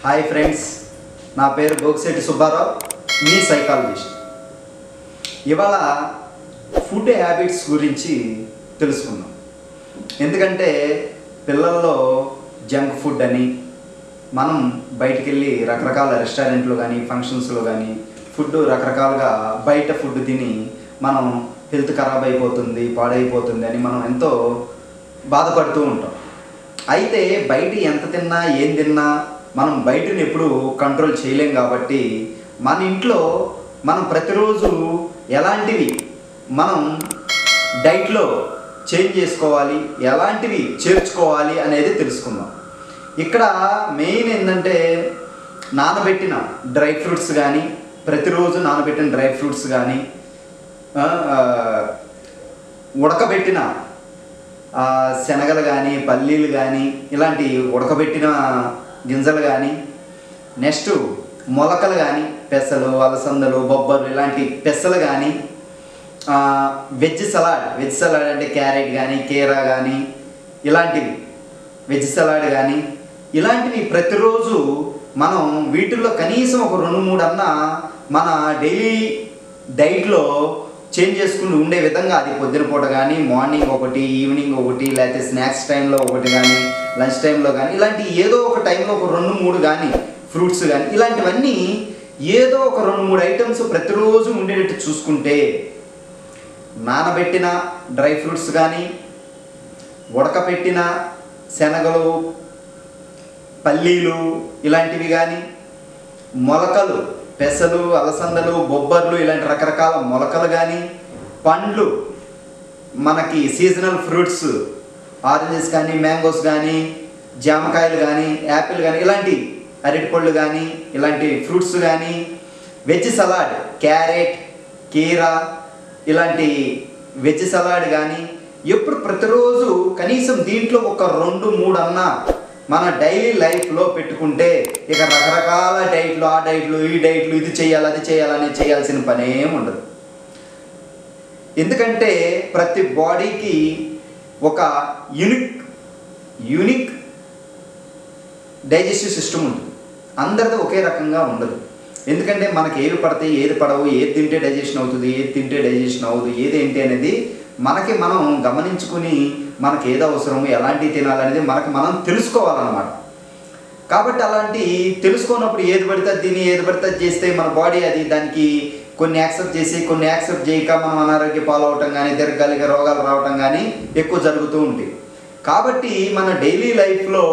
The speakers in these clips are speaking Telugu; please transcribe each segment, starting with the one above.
హాయ్ ఫ్రెండ్స్, నా పేరు గోగిశెట్టి సుబ్బారావు, మీ సైకాలజిస్ట్. ఇవాళ ఫుడ్ హ్యాబిట్స్ గురించి తెలుసుకుందాం. ఎందుకంటే పిల్లల్లో జంక్ ఫుడ్ అని మనం బయటికి వెళ్ళి రకరకాల రెస్టారెంట్లో కానీ ఫంక్షన్స్లో కానీ ఫుడ్ రకరకాలుగా బయట ఫుడ్ తిని మనం హెల్త్ ఖరాబ్ అయిపోతుంది, పాడైపోతుంది అని మనం ఎంతో బాధపడుతూ ఉంటాం. అయితే బయట ఎంత తిన్నా ఏం తిన్నా మనం బయటని ఎప్పుడు కంట్రోల్ చేయలేం. కాబట్టి మన ఇంట్లో మనం ప్రతిరోజు ఎలాంటివి మనం డైట్లో చేంజ్ చేసుకోవాలి, ఎలాంటివి చేర్చుకోవాలి అనేది తెలుసుకుందాం. ఇక్కడ మెయిన్ ఏంటంటే నానబెట్టిన డ్రై ఫ్రూట్స్ కానీ, ప్రతిరోజు నానబెట్టిన డ్రై ఫ్రూట్స్ కానీ, ఉడకబెట్టిన శనగలు కానీ, పల్లీలు కానీ, ఇలాంటి ఉడకబెట్టిన గింజలు కానీ, నెక్స్ట్ మొలకలు కానీ, పెసలు, అలసందలు, బొబ్బర్లు ఇలాంటి పెసలు కానీ, వెజ్ సలాడ్ అంటే క్యారెట్ కానీ, కీరా కానీ, ఇలాంటివి వెజ్ సలాడ్ కానీ, ఇలాంటివి ప్రతిరోజు మనం వీటిల్లో కనీసం ఒక 2-3 అన్న మన డైలీ డైట్లో చేంజ్ చేసుకుని ఉండే విధంగా, అది పొద్దున పూట కానీ, మార్నింగ్ ఒకటి, ఈవినింగ్ ఒకటి, లేకపోతే స్నాక్స్ టైంలో ఒకటి కానీ, లంచ్ టైంలో కానీ, ఇలాంటి ఏదో ఒక టైంలో ఒక 2-3 కానీ, ఫ్రూట్స్ కానీ, ఇలాంటివన్నీ ఏదో ఒక 2-3 ఐటమ్స్ ప్రతిరోజు ఉండేటట్టు చూసుకుంటే, నానబెట్టిన డ్రై ఫ్రూట్స్ కానీ, ఉడకపెట్టిన శనగలు, పల్లీలు ఇలాంటివి కానీ, మొలకలు, పెసలు, అలసందలు, బొబ్బర్లు ఇలాంటి రకరకాల మొలకలు కానీ, పండ్లు, మనకి సీజనల్ ఫ్రూట్స్ ఆరెంజెస్ కానీ, మ్యాంగోస్ కానీ, జామకాయలు కానీ, యాపిల్ కానీ, ఇలాంటి అరటిపళ్ళు కానీ, ఇలాంటి ఫ్రూట్స్ కానీ, వెజ్ సలాడ్ క్యారెట్, కీరా ఇలాంటి వెజ్ సలాడ్ కానీ ఎప్పుడు ప్రతిరోజు కనీసం దీంట్లో ఒక 2-3 అన్నా మన డైలీ లైఫ్లో పెట్టుకుంటే, ఇక రకరకాల డైట్లు, ఆ డైట్లు, ఈ డైట్లు, ఇది చేయాలి, అది చేయాలని చేయాల్సిన పని ఏమి ఉండదు. ఎందుకంటే ప్రతి బాడీకి ఒక యూనిక్ డైజెస్టివ్ సిస్టమ్ ఉంటుంది. అందరిది ఒకే రకంగా ఉండదు. ఎందుకంటే మనకి ఏవి పడతాయి, ఏది పడవు, ఏది తింటే డైజెషన్ అవుతుంది, ఏది తింటే డైజెషన్ అవ్వదు, ఏది ఏంటి అనేది మనకి మనం గమనించుకుని మనకి ఏది అవసరము, ఎలాంటివి తినాలనేది మనకి మనం తెలుసుకోవాలన్నమాట. కాబట్టి అలాంటి తెలుసుకున్నప్పుడు ఏది పడితే తిని, ఏది పడితే చేస్తే మన బాడీ అది దానికి కొన్ని యాక్సెప్ట్ చేసి, కొన్ని యాక్సెప్ట్ చేయక మనం అనారోగ్య పాలవటం కానీ, దీర్ఘకాలిక రోగాలు రావటం కానీ ఎక్కువ జరుగుతూ ఉంటాయి. కాబట్టి మన డైలీ లైఫ్లో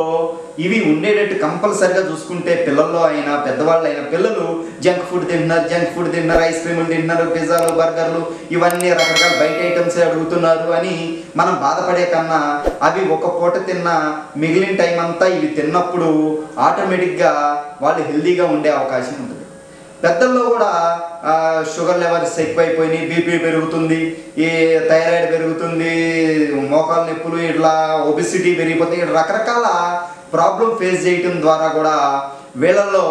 ఇవి ఉండేటట్టు కంపల్సరిగా చూసుకుంటే, పిల్లల్లో అయినా పెద్దవాళ్ళు అయినా, పిల్లలు జంక్ ఫుడ్ తింటున్నారు, ఐస్ క్రీములు తింటున్నారు, పిజ్జాలు, బర్గర్లు, ఇవన్నీ రకరకాల బయట ఐటమ్స్ అడుగుతున్నారు అని మనం బాధపడే కన్నా, అవి ఒక పూట తిన్న మిగిలిన టైం అంతా ఇవి తిన్నప్పుడు ఆటోమేటిక్గా వాళ్ళు హెల్తీగా ఉండే అవకాశం ఉంటుంది. పెద్దల్లో కూడా షుగర్ లెవెల్స్ ఎక్కువైపోయినాయి, బీపీ పెరుగుతుంది, ఈ థైరాయిడ్ పెరుగుతుంది, మోకాలు నొప్పులు, ఇట్లా ఒబెసిటీ పెరిగిపోతుంది, రకరకాల ప్రాబ్లం ఫేస్ చేయటం ద్వారా కూడా వీళ్ళల్లో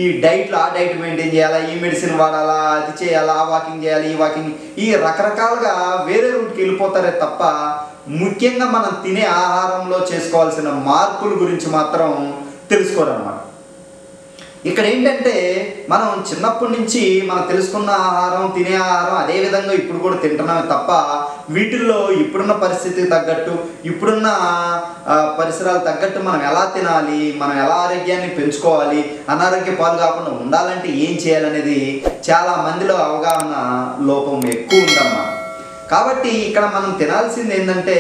ఈ డైట్లో ఆ డైట్ మెయింటైన్ చేయాలా, ఈ మెడిసిన్ వాడాలా, అది చేయాలా, ఆ వాకింగ్ చేయాలి, ఈ వాకింగ్, ఈ రకరకాలుగా వేరే రూట్కి వెళ్ళిపోతారే తప్ప ముఖ్యంగా మనం తినే ఆహారంలో చేసుకోవాల్సిన మార్పుల గురించి మాత్రం తెలుసుకోరన్నమాట. ఇక్కడ ఏంటంటే మనం చిన్నప్పటి నుంచి మనం తెలుసుకున్న ఆహారం, తినే ఆహారం అదే విధంగా ఇప్పుడు కూడా తింటున్నామే తప్ప వీటిల్లో ఇప్పుడున్న పరిస్థితికి తగ్గట్టు, ఇప్పుడున్న పరిసరాలు తగ్గట్టు మనం ఎలా తినాలి, మనం ఎలా ఆరోగ్యాన్ని పెంచుకోవాలి, అనారోగ్య పాలు కాకుండా ఉండాలంటే ఏం చేయాలనేది చాలా మందిలో అవగాహన లోపం ఎక్కువ ఉందన్నమాట. కాబట్టి ఇక్కడ మనం తినాల్సింది ఏంటంటే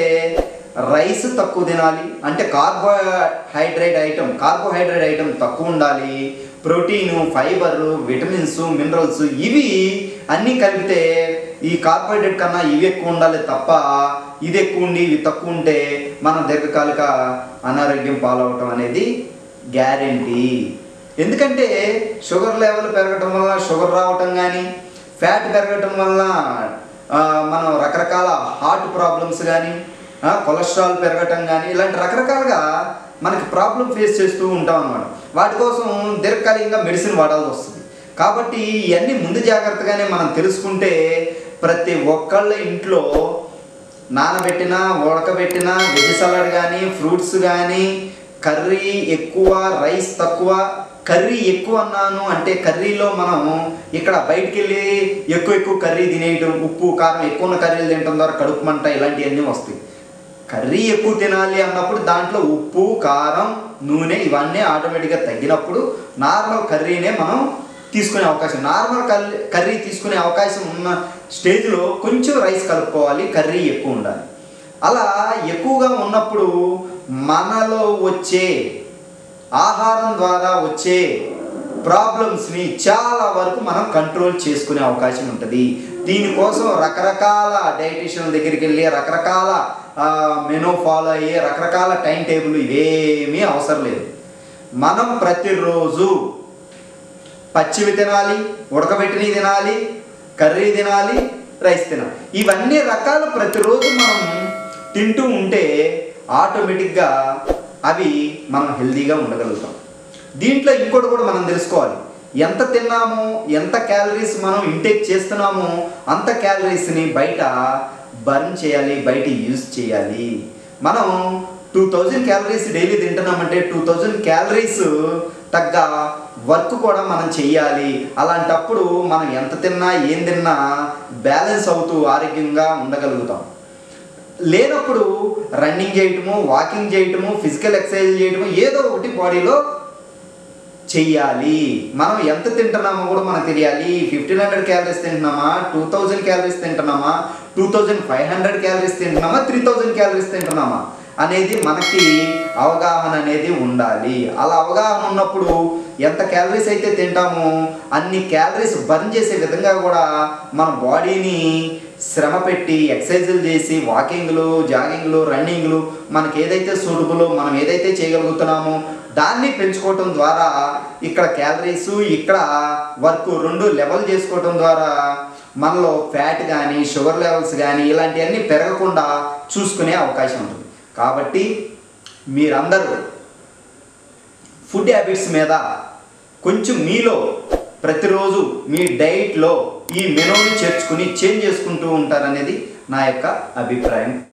రైస్ తక్కువ తినాలి, అంటే కార్బోహైడ్రేట్ ఐటమ్ తక్కువ ఉండాలి. ప్రోటీను, ఫైబరు, విటమిన్స్, మినరల్స్ ఇవి అన్నీ కలిపితే ఈ కార్బోహైడ్రేట్ కన్నా ఇవి ఎక్కువ ఉండాలి తప్ప ఇది ఎక్కువ ఉండి ఇవి తక్కువ ఉంటే మనం దీర్ఘకాలిక అనారోగ్యం పాలవటం అనేది గ్యారెంటీ. ఎందుకంటే షుగర్ లెవెల్ పెరగటం వల్ల షుగర్ రావటం కానీ, ఫ్యాట్ పెరగటం వల్ల మనం రకరకాల హార్ట్ ప్రాబ్లమ్స్ కానీ, కొలెస్ట్రాల్ పెరగటం కానీ, ఇలాంటి రకరకాలుగా మనకి ప్రాబ్లం ఫేస్ చేస్తూ ఉంటాం అన్నమాట. వాటి కోసం దీర్ఘకాలికంగా మెడిసిన్ వాడాల్సి వస్తుంది. కాబట్టి ఇవన్నీ ముందు జాగ్రత్తగానే మనం తెలుసుకుంటే ప్రతి ఒక్కళ్ళ ఇంట్లో నానబెట్టిన ఉడకబెట్టిన వెజ్ సలాడ్ కానీ ఫ్రూట్స్ కానీ కర్రీ ఎక్కువ రైస్ తక్కువ కర్రీ ఎక్కువ అన్నాను అంటే కర్రీలో మనం ఇక్కడ బయటికి వెళ్ళి ఎక్కువ కర్రీ తినేయటం, ఉప్పు కారం ఎక్కువ ఉన్న కర్రీలు తినడం ద్వారా కడుపు మంట ఇలాంటివన్నీ వస్తాయి. కర్రీ ఎక్కువ తినాలి అన్నప్పుడు దాంట్లో ఉప్పు కారం నూనె ఇవన్నీ ఆటోమేటిక్గా తగ్గినప్పుడు నార్మల్ కర్రీనే మనం తీసుకునే అవకాశం, నార్మల్ కర్రీ తీసుకునే అవకాశం ఉన్న స్టేజ్లో కొంచెం రైస్ కలుపుకోవాలి, కర్రీ ఎక్కువ ఉండాలి. అలా ఎక్కువగా ఉన్నప్పుడు మనలో వచ్చే ఆహారం ద్వారా వచ్చే ప్రాబ్లమ్స్ని చాలా వరకు మనం కంట్రోల్ చేసుకునే అవకాశం ఉంటుంది. దీనికోసం రకరకాల డైటీషియన్ దగ్గరికి వెళ్ళి రకరకాల మెనూ ఫాలో అయ్యే రకరకాల టైం టేబుల్ ఇవేమీ అవసరం లేదు. మనం ప్రతిరోజు పచ్చివి తినాలి, ఉడకబెట్టినవి తినాలి, కర్రీ తినాలి, రైస్ తినాలి. ఇవన్నీ రకాలు ప్రతిరోజు మనం తింటూ ఉంటే ఆటోమేటిక్గా అవి మనం హెల్తీగా ఉండగలుగుతాం. దీంట్లో ఇంకోటి కూడా మనం తెలుసుకోవాలి, ఎంత తిన్నామో ఎంత క్యాలరీస్ మనం ఇంటేక్ చేస్తున్నామో అంత క్యాలరీస్ని బయట బర్న్ చేయాలి, బయట యూజ్ చేయాలి. మనం 2000 క్యాలరీస్ డైలీ తింటున్నామంటే 2000 క్యాలరీస్ తగ్గ వర్క్ కూడా మనం చెయ్యాలి. అలాంటప్పుడు మనం ఎంత తిన్నా ఏం తిన్నా బ్యాలెన్స్ అవుతూ ఆరోగ్యంగా ఉండగలుగుతాం. లేనప్పుడు రన్నింగ్ చేయటము, వాకింగ్ చేయటము, ఫిజికల్ ఎక్సర్సైజ్ చేయటము ఏదో ఒకటి బాడీలో చెయ్యాలి. మనం ఎంత తింటున్నామో కూడా మనకు తెలియాలి. 1500 క్యాలరీస్ తింటున్నామా, 2000 క్యాలరీస్ తింటున్నామా, 2500 క్యాలరీస్ తింటున్నామా, 3000 క్యాలరీస్ తింటున్నామా అనేది మనకి అవగాహన అనేది ఉండాలి. అలా అవగాహన ఉన్నప్పుడు ఎంత క్యాలరీస్ అయితే తింటామో అన్ని క్యాలరీస్ బర్న్ చేసే విధంగా కూడా మన బాడీని శ్రమ పెట్టి ఎక్సర్సైజులు చేసి వాకింగ్లు, జాగింగ్లు, రన్నింగ్లు మనకి ఏదైతే సూటబులో మనం ఏదైతే చేయగలుగుతున్నామో దాన్ని పెంచుకోవటం ద్వారా ఇక్కడ క్యాలరీస్ ఇక్కడ వర్క్ రెండు లెవెల్ చేసుకోవటం ద్వారా మనలో ఫ్యాట్ కానీ షుగర్ లెవెల్స్ కానీ ఇలాంటివన్నీ పెరగకుండా చూసుకునే అవకాశం ఉంటుంది. కాబట్టి మీరందరూ ఫుడ్ హ్యాబిట్స్ మీద కొంచెం మీలో ప్రతిరోజు మీ డైట్లో ఈ మెనూని చేర్చుకుని చేంజ్ చేసుకుంటూ ఉంటారనేది నా యొక్క అభిప్రాయం.